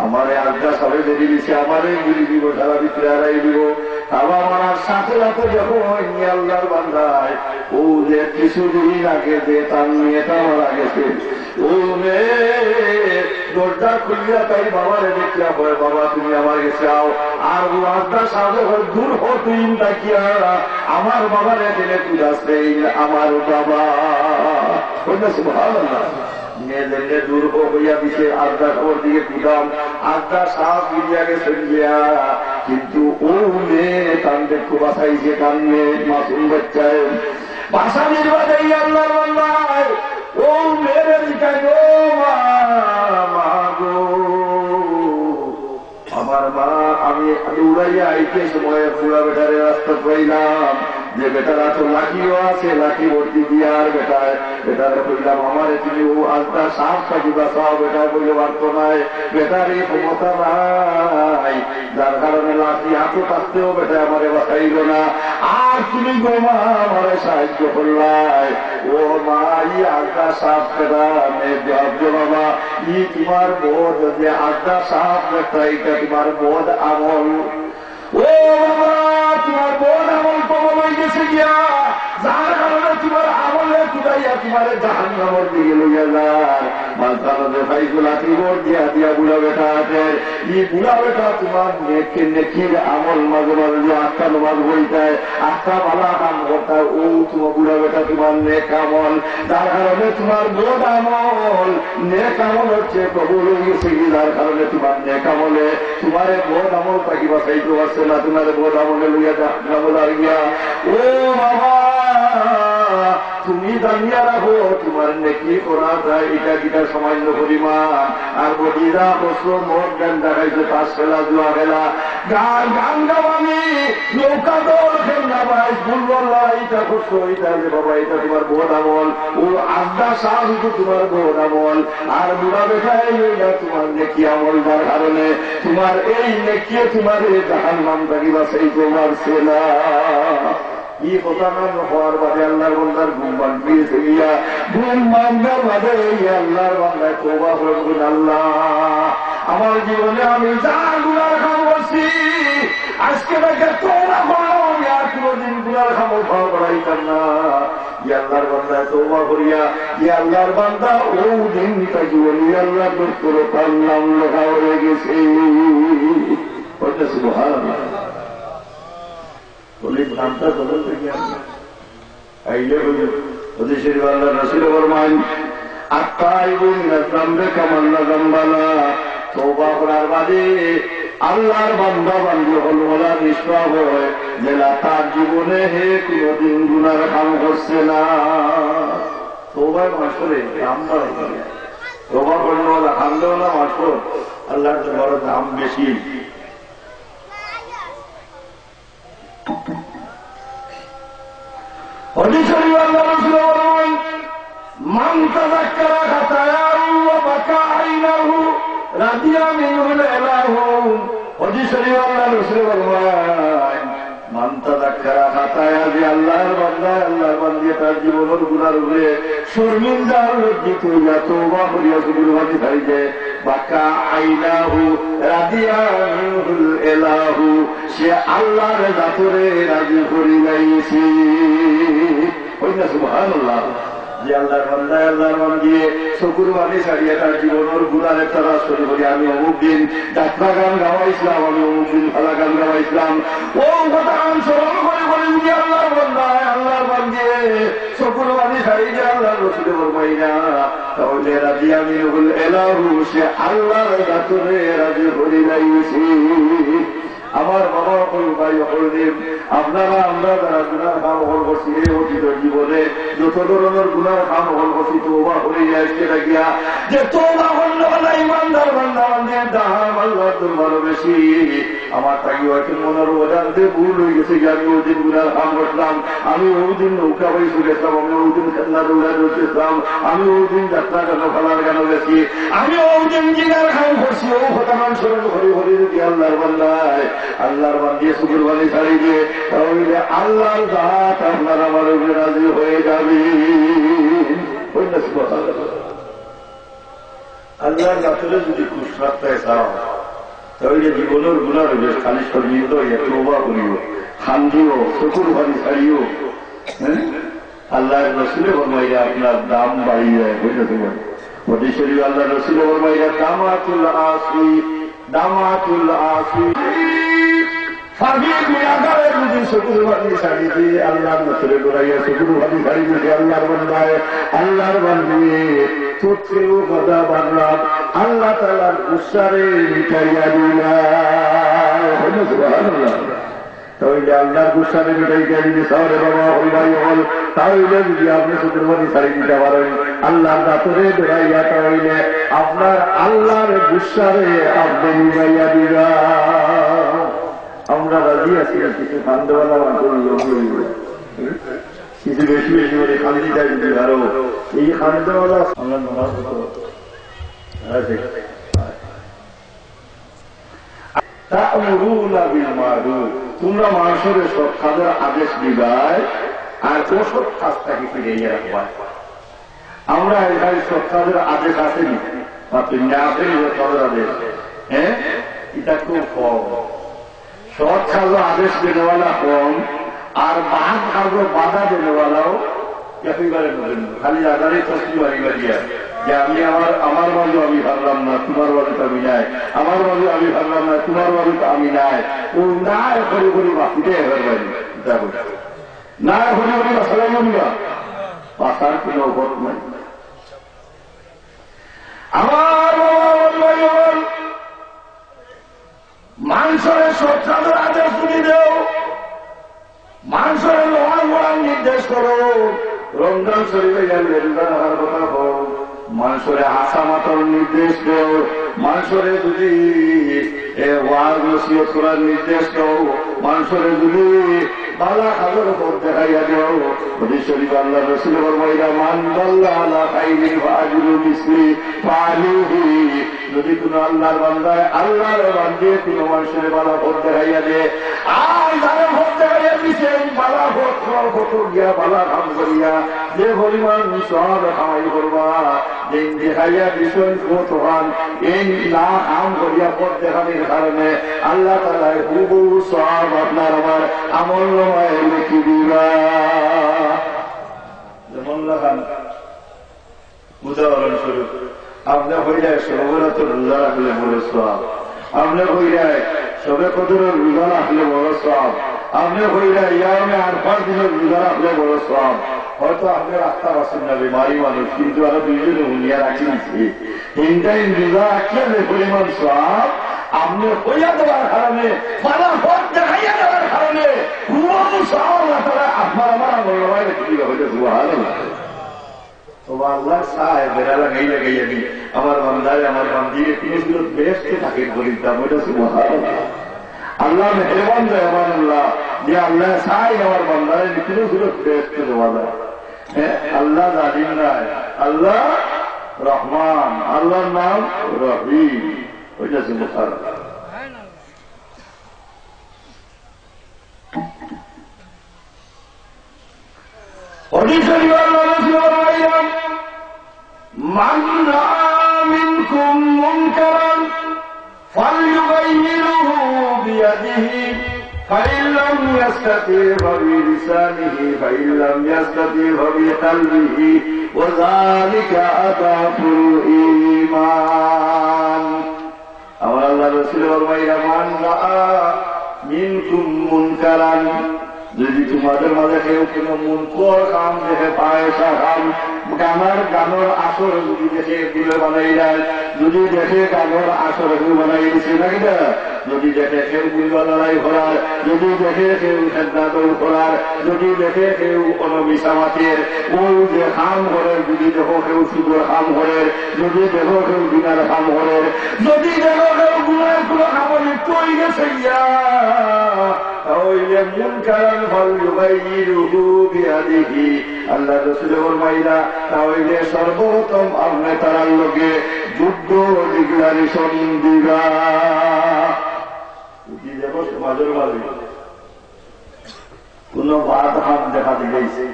আমারে আজ্ঞা সবে বেরিয়ে দিচ্ছে, আমারে গুলি দিব, সারা ভিতরে হারাই দিব। আবার আমার সাথে সাথে যখন আল্লাহর বান্দায় ও যে কিছুদিন আগে যে তার মেয়েটা মারা গেছে, ও মেয়ে দরজা খুলিয়া তাই বাবারে দেখলা হয়, বাবা তুমি আমার কাছে আও। আর ও আজ্ঞা সাথে দূর হতুন তাকিয়া আমার বাবারে দিলে তুলাছে আমার বাবা। সুবহানাল্লাহ। মেয়ে দূর হইয়া দিছে, আড্ডা খবর দিয়ে দিলাম, আড্ডা সাপ মিলিয়া গেছে গিয়া। কিন্তু ও মেয়ে কান্দে খুব বাসাইছে, কান্দে মাসুম বাচ্চায় বাসা নির্বাচে আল্লাহর বান্দায় ও মেয়ের দিকায়, ও মা গো আমার মা, আমি উড়াইয়া আইতে সময় পুরা বেটারে রাস্তা পাইলাম যে বেটারা তো লাঠিও আছে, লাঠি ভর্তি দিয়ে আর বেটারে বললাম আমারে তুমি ও আজটা সাপ থাকি বাঁচাও, বেটার বললে পারত নাই, বেটার এই ক্ষমতা নাই, যার কারণে লাঠি হাতে থাকতেও বেটা আমারে বাঁচাইল না। আর তুমি গো মা আমারে সাহায্য করলাই, ও মা ই আজটা সাপ বেটা ভাবছো বাবা, ই তোমার বোধ যে আজটা সাপ বেটা, এটা তোমার বোধ আমল। ও বাবা তোমার বোধ আমল কবল হয়ে গেছে গিয়া, যার কারণে তোমার আমলে তুলাইয়া তোমার জাহান্নামের দিকে লইয়া যায়। মাঝখানে ভাইগুলো লাঠি বোর্ড দিয়া দিয়া বুড়া বেটা আছে, এই বুড়া বেটা তোমার নেকির আমল মাঝে মাঝে যে আটটা নমাজ বইটায়, আটটা বালা কাম করতায়, ও তোমার বুড়া বেটা তোমার নেক আমল, যার কারণে তোমার বোধ আমল নেক আমল হচ্ছে কবল হয়ে গেছে কি, যার কারণে তোমার নেক আমলে তোমার বোধ আমল তাকে বাঁচাইতে পারছে না, তোমার বোধ আমলে লইয়া জাহান্নামে গিয়া। ও বাবা তুমি জানিয়া রাখো তোমার নেকি করা যায় এটা কিটা সামান্য পরিমাণ, আর বডিরা বছর মোট গান দেখাইছে, পাঁচ খেলা জুয়া খেলা গান গাওয়ানি নৌকা দল খেলা বাইশ ভুলবল্লা এটা করছো, এটা যে বাবা এটা তোমার বোধ আমল। ও আড্ডা সাহু তোমার বোধ আমল, আর বুড়া বেটাই লইলা তোমার নেকি আমল, যার কারণে তোমার এই নেকিয়ে তোমার এই জাহান্নাম থাকি বাঁচাই তোমার সেনা। এই কথা হওয়ার বাদে আল্লাহর বান্দার ঘুম ভাঙিয়েছে গিয়া, ঘুম ভাঙার বাদে আল্লাহর বান্দায় তওবা করবেন, আল্লাহ আমার জীবনে আমি যা গুনার কাম করছি আজকে তাকে তওবা করলাম, আর কোনদিন গুনার কামও খাওয়া করাইতাম না। আল্লাহর বান্দায় তওবা করিয়া আল্লাহর বান্দা ও দিন তাকে বলি আল্লাহ দোস্তর তার নাম লেখা হয়ে গেছে। সুবহানাল্লাহ। নামটা বদল থেকে আইলে হতে শরীফ আল্লাহ রাসূল ফরমান আত্তাইবু মিনাজ যামবি কামান লা যামবালা, তওবা করার বাদে আল্লাহর বান্দা বান্দি হল বলা নিষ্পাপ হয় যেটা তার জীবনে হে কোনদিন গুনার কাম করছে না। তওবার মাসরে দাম বাড়ে, তওবা করলে ওলা হামদেও না মাসর আল্লাহর বড় দাম বেশি। মান তাযাক্কারা খাতায়াহু ওয়া বাকা আইনাহু রাদিয়া মিনহুল ইলাহু। হাদিস শরীফ আল্লাহর রাসূল বলেন মান তাযাক্কারা খাতায়া, যে আল্লাহর বান্দা আল্লাহর বান্দি তার জীবনের গুনার উপরে শর্মিন্দা লজ্জিত হইয়া তওবা করিয়া সুবহানাল্লাহ ছাড়িতে, বাকা আইনাহু রাদিয়া মিনহুল ইলাহু, সে আল্লাহর জাতরে রাজি করি লাইছে। ওইটা সুবহানাল্লাহ। যে আল্লাহর বান্দায় আল্লাহর বান্দি চকুর বাণী ছাড়িয়ে তার জীবনের গুণার একটা রাষ্ট্র করি, আমি অমুক দিন যাত্রা গান গাওয়াইছিলাম, আমি অমুক দিন ফালা গান গাওয়াইছিলাম, ও কথা স্মরণ করে বলি যে আল্লাহর বান্দায় আল্লাহর বান্দি চকুর বাণী ছাড়িয়ে আল্লাহর রসুল ফরমাই না, তাহলে রাজিয়া মিনহুল ইলাহু, সে আল্লাহর জাতরে রাজি করি লাইছে। আমার বাবা ওই ভাই হলদেব, আপনারা আমরা যারা গুনার কাম হল করছি এই অতীত জীবনে যত ধরনের গুনার কাম হল করছি তওবা করে আসতে লাগিয়া, যে তওবা করলে আল্লাহ ইমানদার বান্দা বান্দির দাম আল্লাহর দরবারে বেশি। আমার তাকে হয়তো মনের ওজানতে ভুল হয়ে গেছে যে আমি ওই দিন গুনার কাম করলাম, আমি ওই দিন নৌকা বাই শুনেছিলাম, আমি ওই দিন খেলনা দৌড়া দৌড়েছিলাম, আমি ওই দিন যাত্রা গান ফেলার গান গেছি, আমি ওই দিন জিনার কাম করছি, ও কথা মান স্মরণ করে হরি যদি আল্লাহর বান্দায় আল্লাহর বান্দি শুকুর বাণী ছাড়ি দিয়ে, তাহলে আল্লাহর জাত আপনার আমার উপরে রাজি হয়ে যাবে। আল্লাহর রাসূলের যদি খুশরাত্তায় চাও তাহলে জীবনের গুণার বেশ খালি শরীর হইয়া তওবা করিও, খান্দিও, চকুর পানি ছাড়িও। হ্যাঁ, আল্লাহর রাসূলে ফরমাইয়া আপনার দাম বাড়িয়ে যায়। বুঝতে পারেন হাদিস শরীফ আল্লাহর রাসূলে ফরমাইয়া দামাতুল আসি, দামাতুল আসি ফাগি গুনাহগারে যদি চকুর পানি ছাড়ি দিয়ে আল্লাহর রাসূলে দৌড়াইয়া চকুর পানি ছাড়ি দিয়ে আল্লাহর বান্দায়, আল্লাহর বান্দি তুৎসেও কথা বাড়লাম আল্লাহ তাআলার গুসারে মিটাইয়া দিলাম। সুবহানাল্লাহ। তাহলে আল্লাহর গুসারে মিটাইয়া দিলে সারে বাবা হইলাই হল। তাহলে যদি আপনি চকুর পানি ছাড়ি দিতে পারেন আল্লাহর দাতরে দৌড়াইয়া, তাহলে আপনার আল্লাহর গুসারে আপনি মিটাইয়া দিলাম। আমরা রাজি আছি কিছু খান্দওয়ালা কিছু বেশি বেশি করে খান্দি যায় যদি আরো এই খান্দওয়ালা আমরা নামাজ তোমরা মানুষের সৎ কাজের আদেশ দিবাই আর অসৎ কাজটাকে ফিরিয়ে রাখবা। আমরা এখানে সৎ কাজের আদেশ আসেনি, আসেনি সৎ আদেশ। হ্যাঁ, এটা খুব কম। সৎ কাজও আদেশ দেওয়ালা কম, আর বাদ কাজও বাধা দেওয়ালাও একেবারে বলেন। খালি আদারে তসলি বাড়ি বাড়িয়া যে আমি আমার বাজু আমি ভাবলাম না, তোমার বাজু তো আমি নাই, আমার বাজু আমি ভাবলাম না, তোমার বাজু তো আমি নাই। ও না করে করি বাকিতে এবার বাড়ি না হলে বলি বাসালাই বলিবা বাসার কোন অবধ নাই। আমার মানুষের সৎকাজের আদেশ তুমি দেও, মানুষের লোহার গোড়ার নির্দেশ করো। রমজান শরীফে গেলে রাখার কথা হোক, মানুষের হাসা মাতার নির্দেশ দেও, মানুষের যদি ওয়াজ নসিহত করার নির্দেশ দেও, মানুষের যদি বালা খাজের উপর দেখাইয়া দেও। হাদিস শরীফ আল্লাহর রাসূল ফরমাইয়া মান দাল্লা আলা খাইরিন ফাআজরু মিসলি ফাআলিহি। যদি কোন আল্লাহর বান্দায় আল্লাহর বান্দে কোন মানুষের বালা ভোট দেখাইয়া দে, আর যারা ভোট দেখাইয়া দিচ্ছেন বালা ভোট ভোট গিয়া বালা কাম করিয়া যে পরিমাণ সব কামাই করবা, যে দেখাইয়া দিচ্ছেন ভোট হন এই না কাম করিয়া ভোট দেখানোর কারণে আল্লাহ তাআলা হুবহু সব আপনার আমার আমল নামায় লিখে দিবা। যেমন লাগান উদাহরণস্বরূপ আপনার হয়ে যায় সর্বরাত রোজা রাখলে বড় সওয়াব, আপনার হয়ে যায় সবে কদরের রোজা রাখলে বড় সওয়াব, আপনার হয়ে যায় ইয়ামে আরফার দিনের রোজা রাখলে বড় সওয়াব। হয়তো আপনি রাখতে পারছেন না, বিমারি মানুষ, কিন্তু আরো দুইজনে হুনিয়া রাখি দিচ্ছে তিনটাই রোজা রাখলে যে পরিমাণ সওয়াব আপনি হইয়া দেওয়ার কারণে বালা ভোট দেখাইয়া দেওয়ার কারণে হুবহু সওয়াব তারা আপনার আমার আমল নামায় রেখে দিবে। হইতে সুবহানাল্লাহ। আল্লাহ চায় বেড়া লাগাই লাগাইয়া নি আমার বান্দায় আমার বান্দিয়ে কোনো সুরত বেহেশতে থাকে বলিতাম। ওইটা সুবহানাল্লাহ। আল্লাহ মেহেরবান যায় আমার আল্লাহ, যে আল্লাহ চাই আমার বান্দায় কোনো সুরত বেহেশতে দেওয়া যায়। আল্লাহ জালিম নাই, আল্লাহ রহমান, আল্লাহর নাম রহিম। ওইটা সুবহানাল্লাহ। من رأى منكم منكرا فليغيره بيده فإن لم يستطع فبلسانه فإن لم يستطع فبقلبه وذلك أضعف الإيمان। আমার আল্লাহ রাসূল ফরমাইয়া মান রাআ মিনকুম মুনকারান, যদি তোমাদের মাঝে কেউ কোন মুনকর কাম দেখে, পায়সা কাম, গানোর আসর যদি দেখে দিলে বানাই যায়, যদি দেখে গানোর আসর কেউ বানাই দিচ্ছে নাকি না, যদি দেখে কেউ গুলবা লড়াই করার, যদি দেখে কেউ খেদনা দৌড় করার, যদি দেখে কেউ কোন মিশামাতের ওই যে খাম ঘরের, যদি দেখো কেউ সুদর খাম ঘরের, যদি দেখো কেউ বিনার খাম ঘরের, যদি দেখো কেউ গুণের কোনো খামর লিপ্ত হয়ে গেছে তাহলে মুনকারান ফালইয়ুগাইয়িরহু বিয়াদিহি। আল্লাহ রাসূল ফরমাইলা তাহলে সর্বপ্রথম আপনি তার লগে যুদ্ধ ডিক্লারেশন দিবা। যদি দেখো সমাজের মাঝে কোন বাদ হাত দেখা দিলেছে,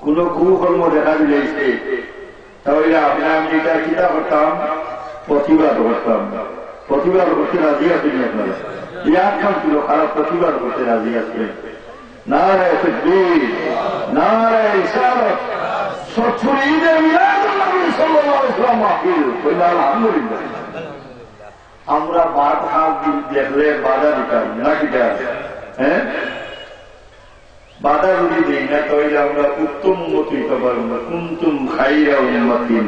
কোন কুকর্ম দেখা দিলেছে, তাহলে আপনি আমি এটা কিতা করতাম, প্রতিবাদ করতাম, প্রতিবাদ করতে রাজি আছেন আপনারা? এক খান ছিল খারাপ, প্রতিবাদ করতে রাজি আছেন? নারায়ে তাকবীর, নারায়ে ইশারাত। 70 ঈদের মিলাদুন নবী সাল্লাল্লাহু আলাইহি ওয়াসাল্লাম মাহফিল, কইলা আলহামদুলিল্লাহ। আমরা বাধা দেখলে বাধা দিতাম নাকি? হ্যাঁ, বাধা যদি দিই না তাহলে আমরা উত্তম উম্মত হইতে পারব না। কুনতুম খাইরা উম্মাতিন,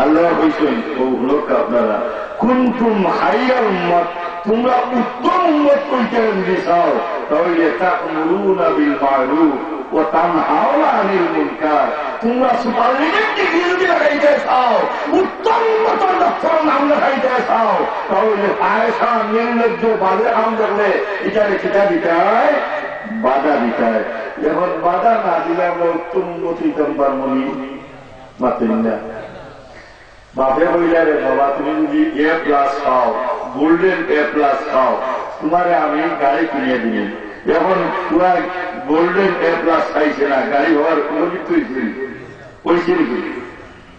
আল্লাহ বলছেন ও লোক আপনারা কুনতুম খাইরা উম্মত, তোমরা উত্তম উম্মত হইতে যদি চাও তাহলে তা'মুরুনা বিল মা'রুফ ওয়া তানহাউনা আনিল মুনকার। তোমরা সুপারলিটিভকে বিরোধী লাগাইতে চাও, উত্তম উম্মতের লক্ষণ নাম লাগাইতে চাও, তাহলে আয়েশা নির্লজ্জ বাজে কাম দেখলে এটারে খিতা দিতে হয়, বাধা দিতে হয়। এখন বাধা না দিলে আমরা উত্তম উম্মত হইতাম পারবো নি? মাতেন না। বাপে বইলা রে বাবা, তুমি যদি A+ পাও, গোল্ডেন A+ পাও, তোমারে আমি গাড়ি কিনে দিই। এখন পুরা গোল্ডেন A+ চাইছে না, গাড়ি হওয়ার উপযুক্ত হয়েছে পয়সা নাকি?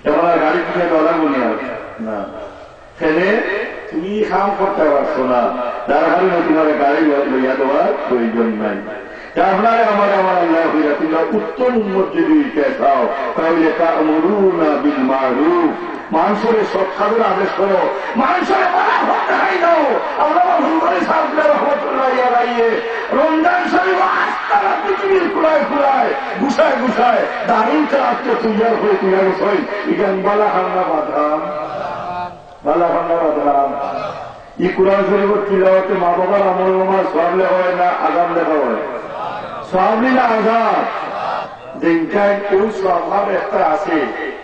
এখন আর গাড়ি কিনে দেওয়া মনে হয় না। ফেলে তুমি কাম করতে পারছো না, তার কারণে তোমার গাড়ি লইয়া দেওয়ার প্রয়োজন নাই। আপনারে আমার আল্লাহ হইয়া তোমরা উত্তম উম্মত যদি হইতে চাও তাহলে তা'মুরুনা বিল মা'রুফ, মানুষের সৎ কাজের আদেশ করো, মানুষের দেখাই দাও। আল্লাহ রমজান শরীফ আস্তারা পৃথিবীর কুড়ায় কুড়ায় গুছায় গুছায় দারুণ চালাচ্ছে তৈয়ার হয়ে তৈয়ার হয়। এখান বালা খান্না বাঁধলাম, বালা খান্না বাঁধলাম। এই কোরআন শরীফের তিলাওয়াতে মা বাবার আমল আমার সওয়াব লেখা হয় না আযাব লেখা হয়? সওয়াব না আযাব? যেখানে ওই সওয়াব একটা আছে,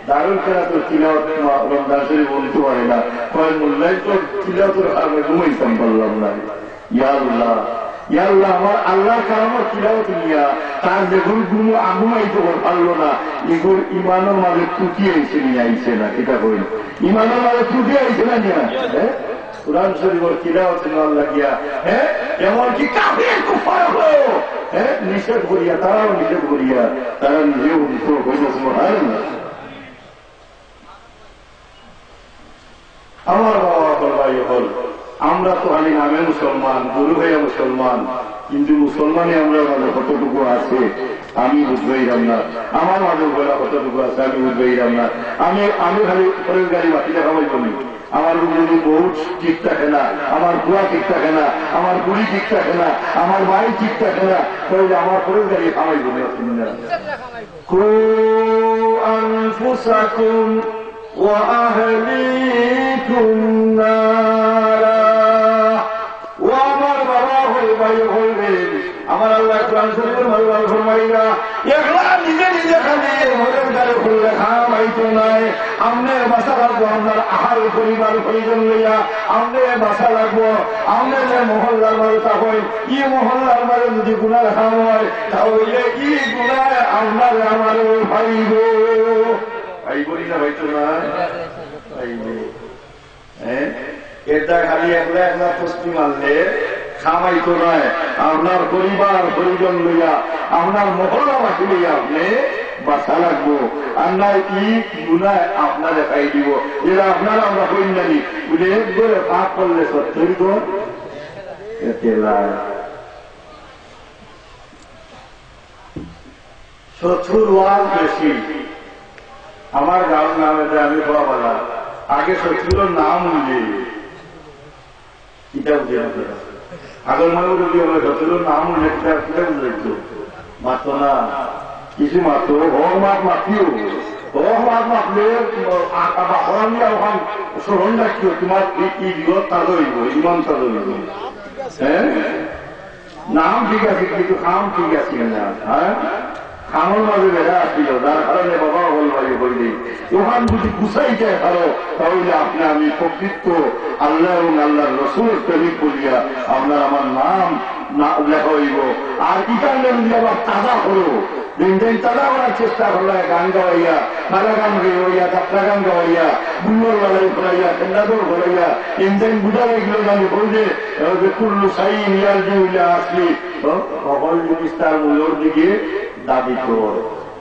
দারুল কেরাতের তিলাওয়াত রমজান শরীফ বলতে পারে না, কয় মোল্লাই তো তিলাওয়াতের কারণে ঘুমাইতাম পারলাম না। ইয়া আল্লাহ, ইয়া আল্লাহ, আমার আল্লাহর কারণে তিলাওয়াত নিয়া তার যেগুলো ঘুমো আগুমাইতে পারলো না, এগুলো ইমানের মাঝে ত্রুটি আইছে নিয়ে আইছে না? এটা কইল ইমানের মাঝে ত্রুটি আইছে না নিয়া? কুরআন শরীফের তিলাওয়াত নেওয়ার লাগিয়া এমনকি কাফির কুফার হলো নিষেধ করিয়া, তারাও নিষেধ করিয়া তারা নিজেও হইল। সুবহানাল্লাহ। আমার বাবা ভাই হল, আমরা তো খালি নামে মুসলমান, গুরু হইয়া মুসলমান, কিন্তু মুসলমানে আমরা মাঝে কতটুকু আছে আমি বুঝবাইলাম না। আমার মাঝে বলা কতটুকু আছে আমি বুঝবাইলাম না। আমি খালি পরের গাড়ি বাকিটা খাওয়াই বলি, আমার যদি বউ ঠিক থাকে না, আমার বুয়া ঠিক থাকে না, আমার বুড়ি ঠিক থাকে না, আমার ভাই ঠিক থাকে না, তাহলে আমার পরের গাড়ি খাওয়াই বলি। কু আনফুসাকুম ওয়া আহলিকুম নারা। ও আমার বাবা হল, ভাই হলবেন, আমার আল্লাহ কোরআন শরীফের মাল্লাহ ফরমাইরা একলা নিজে নিজে খালি মরের গাড়ি খুললে খাওয়াইতো নাই। আমনের বাসা লাগবো, আপনার আহার পরিবার প্রয়োজন লইয়া আমনের বাসা লাগবো। আমনে যে মহল্লার মাঝে থাকেন, ই মহল্লার মাঝে যদি গুনার খাম হয় তাহলে ই গুনায় আপনার আমার ভাইব, ভাইবই না ভাইতো না ভাইব। এটা খালি একলা একলা প্রস্তুতি মারলে খামাইতো নয়, আপনার পরিবার পরিজন লইয়া আপনার মহল্লাবাসী লইয়া আপনি বাসা লাগবো। আর নাই ই গুনায় আপনারে খাই দিব, এরা আপনারা আমরা কই জানি বুঝে একবারে পাপ করলে সত্যি তো শত্রুর ওয়াজ বেশি। আমার গাঁর নামে আমি বলা আগে শত্রুর নাম উঠে এটা উঠে না, আগের মানে যদি আমরা শত্রুর নাম উঠে উঠেছ মাত্র না কিছু মাত্র হক মাত মাতিও, হক মাত মাতলে ওখান স্মরণ রাখিও তোমার কি বিপদ তা ধরিব, ইমান তা ধরিব। হ্যাঁ, নাম ঠিক আছে কিন্তু কাম ঠিক আছে না। হ্যাঁ, খানোর মাঝে বেড়া আসছিল, যার কারণে বাবা বল ভাই বললি ওখান যদি গুছাই যায় ভালো, তাহলে আপনি আমি প্রকৃত আল্লাহ এবং আল্লাহর রসুল প্রেমিক বলিয়া আপনার আমার নাম লেখা হইব। আর ইটালে যদি আবার তাজা হলো, দিন দিন তাজা করার চেষ্টা করলে গান গাওয়াইয়া, খালা গান গাইয়া, যাত্রা গান গাওয়াইয়া, বুল্লর লড়াই করাইয়া, কেন্দ্রাদর করাইয়া, ইন্দিন বুঝা লাগলো জানি বলছে কুল্লু সাই নিয়ার যে হইলে আসলি সকল জিনিস তার মূল্যর দিকে দাবি কর।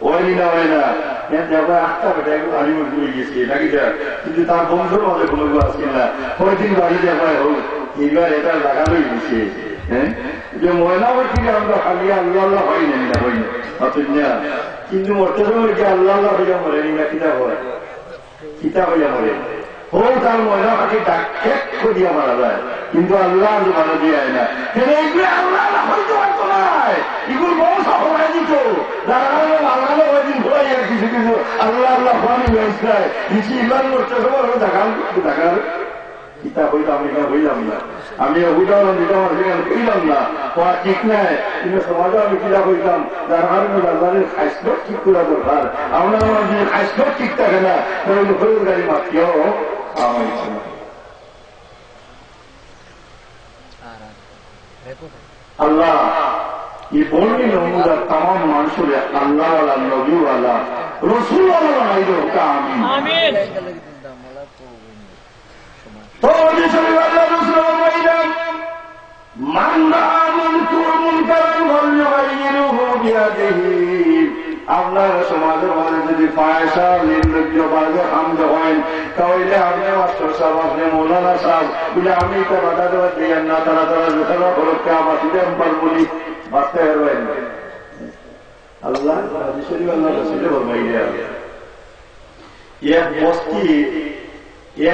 ওই না হয় না, দেখো আটটা বেটা আলী মজুরি গেছে নাকি দেখ, কিন্তু তার বন্ধুর মধ্যে কোনো আসছিল না, কয়দিন বাড়ি দেখায় হোক এইবার এটা লাগানোই গেছে। হ্যাঁ, যে ময়নাবতীকে আমরা খালি আল্লাহ আল্লাহ হয় না, না হয় না অথচ না, কিন্তু মর্তজমকে আল্লাহ আল্লাহ হইয়া মরে না, কিতাব হয় কিতাব হইয়া মরে হোক, তার ময়না পাখি ডাক করিয়া মারা যায়, কিন্তু আল্লাহ মারা দিয়ে না। এগুলো আল্লাহ হইতে পারতো না, এগুলো বড় সফরাই দিত, যারা আল্লাহ দিন ঘোরাই আর কিছু কিছু আল্লাহ আল্লাহ হওয়ানি ব্যবস্থায় কিছু ইমান মর্তজম দেখান দেখার কিতাব হইতাম এখানে হইলাম না, আমি উদাহরণ দিতাম সেখানে হইলাম না, হওয়া ঠিক নাই, কিন্তু সমাজে আমি কিতাব হইতাম, যার কারণে বাজারের স্বাস্থ্য ঠিক করা দরকার। আমরা আমার যদি স্বাস্থ্য ঠিক থাকে না, তাহলে হলুদ গাড়ি মাত্রেও আমার ইচ্ছা না। আল্লাহ এই বর্ণী নমুনা তাম মানুষের আল্লাহওয়ালা নবীওয়ালা রসুলওয়ালা বানাই হোক আমিন। আপনার সমাজের মধ্যে যদি পয়সা নির্লজ্জ বাজে আমদ হয়, তাহলে আপনি মাস্টার সাহেব, আপনি মৌলানা সাহেব বলে আমি তো বাধা দেওয়া দিয়েন না, তারা তারা যেখানে খরচকে আমার দিতে পারবনি, বাঁচতে পারবেন। আল্লাহ আল্লাহ রসুলের বলবাইয়া এক বস্তি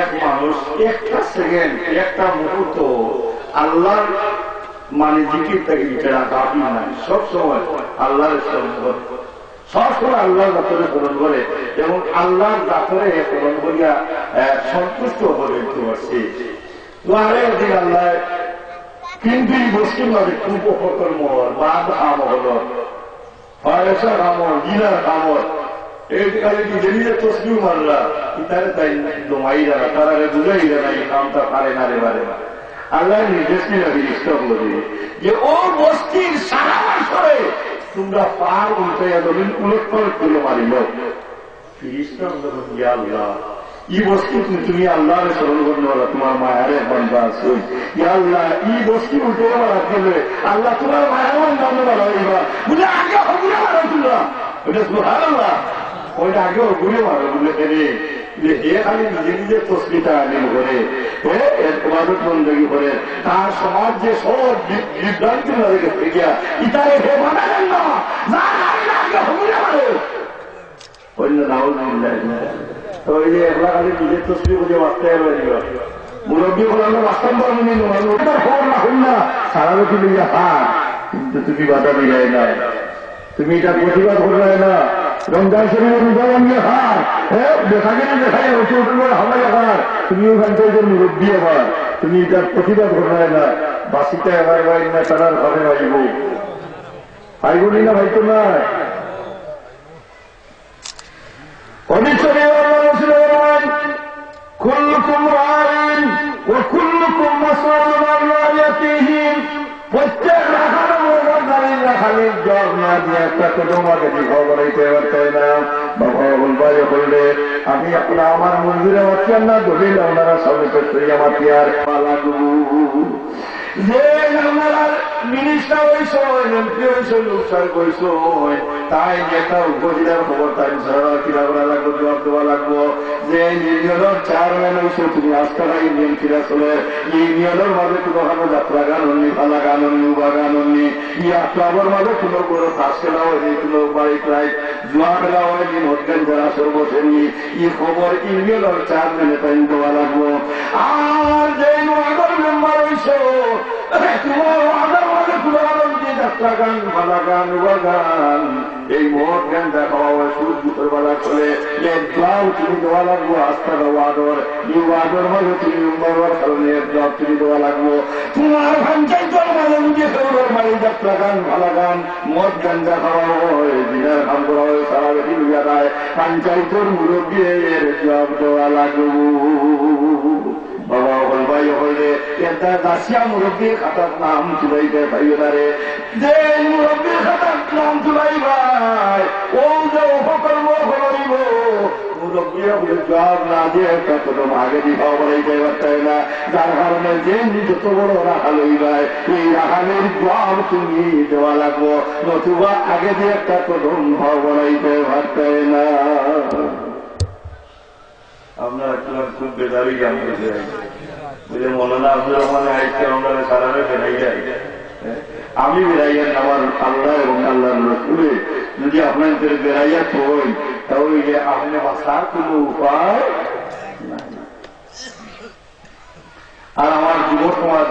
এক মানুষ একটা সেকেন্ড একটা মুহূর্ত আল্লাহর মানে জিকির থেকে ইটারা কাপি নাই, সবসময় আল্লাহর স্মরণ করে, সবসময় আল্লাহর দাতরে স্মরণ করে এবং আল্লাহর দাতরে স্মরণ করিয়া সন্তুষ্ট হয়ে উঠতে পারছে। দিন আল্লাহ কিন্তু এই বস্তুর মাঝে খুব অপকর্মর বাদ আমল ফয়সার আমল জিনার আমল এইখানে কি জেনিয়ে তসবিহ মারলা ইতারে তাই দমাই যারা তারা বুঝাই যারা এই কামটা পারে না রে বারে না। আল্লাহ নির্দেশ নিয়ে ইস্টা বলে যে ও বস্তির সারা বছরে তোমরা পার উল্টাইয়া দেবেন, উলট পালট করে মারিল ফিরিস্তা আল্লাহ ই বস্তু তুমি আল্লাহরে স্মরণ করলে তোমার মায়ারে বান্দা আছে, আল্লাহ ই বস্তু উল্টে মারা দিলে আল্লাহ তোমার মায়ের বান্ধব মারাইবা বুঝে আগে ঘুরে মারা তুলা ওইটা সুবহানাল্লাহ, ওইটা আগেও ঘুরে মারো বলে ফেলে হে খালি নিজে নিজে তসবিটা আলিম করে ইবাদত বন্দেগী করে তার সমাজ যে সব বিভ্রান্তি না রেখে গিয়া ইতারে হে বানালেন না আগে ঘুরে মারো অন্য নাউল তো ওই যে একলা খালি নিজের তসবি বুঝে বাঁচতে হবে মুরব্বী বলার বাস্তব বর্মনি খবর না হল না সারা বছর লিখে হার, কিন্তু তুমি বাধা মিলাই না, তুমি এটা প্রতিবাদ করলে না, রমজান শরীরের রোজা ভাঙিয়ে হার, হ্যাঁ দেখা গেলে দেখাই হচ্ছে ওটার হামাই হার, তুমি ওখান থেকে মুরব্বী আবার তুমি এটার প্রতিবাদ করলে না, বাসিটা এবার ভাই না তারার ঘরে ভাইব ভাইবনি না ভাইতো না كلكم راع وكلكم مسؤول عن رعيته প্রত্যেক খালির জল না দিয়ে একটা তোমাকে খবর হইতে পারতেন না। বাবা বলবাই বললে আমি আপনার আমার মন্দিরে হচ্ছেন না দলিল আপনারা সবাই আমার তিয়ার লাগু যে আমার মিনিস্টার হইস এমপি হইস লোকসার কইস তাই একটা উপজেলার খবর তাই কিরা করা লাগলো, জবাব দেওয়া লাগবো যে ইউনিয়নের চেয়ারম্যান হইস তুমি আজকাল ইউনিয়ন কিরা চলে ইউনিয়নের মাঝে কোনোখানে যাত্রা গান হননি, পালা গান হননি, উবা গান হননি, ইয়াত্রাবর মাঝে কোনো কোনো ফাঁস খেলা হয়নি, কোনো বাড়ি প্রায় জুয়া খেলা হয়নি, মদগান যারা সর্ব বসেনি, ই খবর ইউনিয়নের চেয়ারম্যানে তাই দেওয়া লাগবো। আর যে আগর মেম্বার হইস তোমার আদার মাঝে পুরানো দিয়ে যাত্রা গান, ভালা গান, উবা গান, এই মদ গান দেখা হয় সুদ ভিতর বেলা চলে জবাব তুমি দেওয়া লাগবো, আস্থা ওয়াদর এই ওয়াদর মাঝে তুমি উম্মার কারণে জবাব তুমি দেওয়া লাগবো। তোমার পঞ্চায়েতের মাঝে বুঝে সৌর মাঝে যাত্রা গান, ভালা গান, মদ গান দেখা হয়, দিনের কাম করা হয়, সারা বেশি লুইয়া দেয়, পঞ্চায়েতের মুরব্বী এর জবাব দেওয়া লাগবো। বাবা হল ভাই হলে এটা দাসিয়া মুরব্বীর খাতার নাম তুলাইতে ভাইরারে যে মুরব্বীর খাতার নাম তুলাই ভাই ও যে উপকর্ম হইব মুরব্বী বলে জবাব না দিয়ে একটা কদম আগে দিবা বলাইতে পারতাই না, যার কারণে যে যত বড় রাখাল হইবাই এই রাখালের জবাব তুমি দেওয়া লাগবো, নতুবা আগে দিয়ে একটা কদম ভাব বলাইতে পারতাই না। আপনারা খুব বেদারি গান করতে বুঝে মৌলানা আব্দুর রহমান আইসকে আমরা সারারে বেড়াই যাই। আমি বেড়াইয়া আমার আল্লাহ এবং আল্লাহ রসুলে যদি আপনাদের বেড়াইয়া থই তাহলে আপনি বাঁচার কোন উপায় আর আমার যুব সমাজ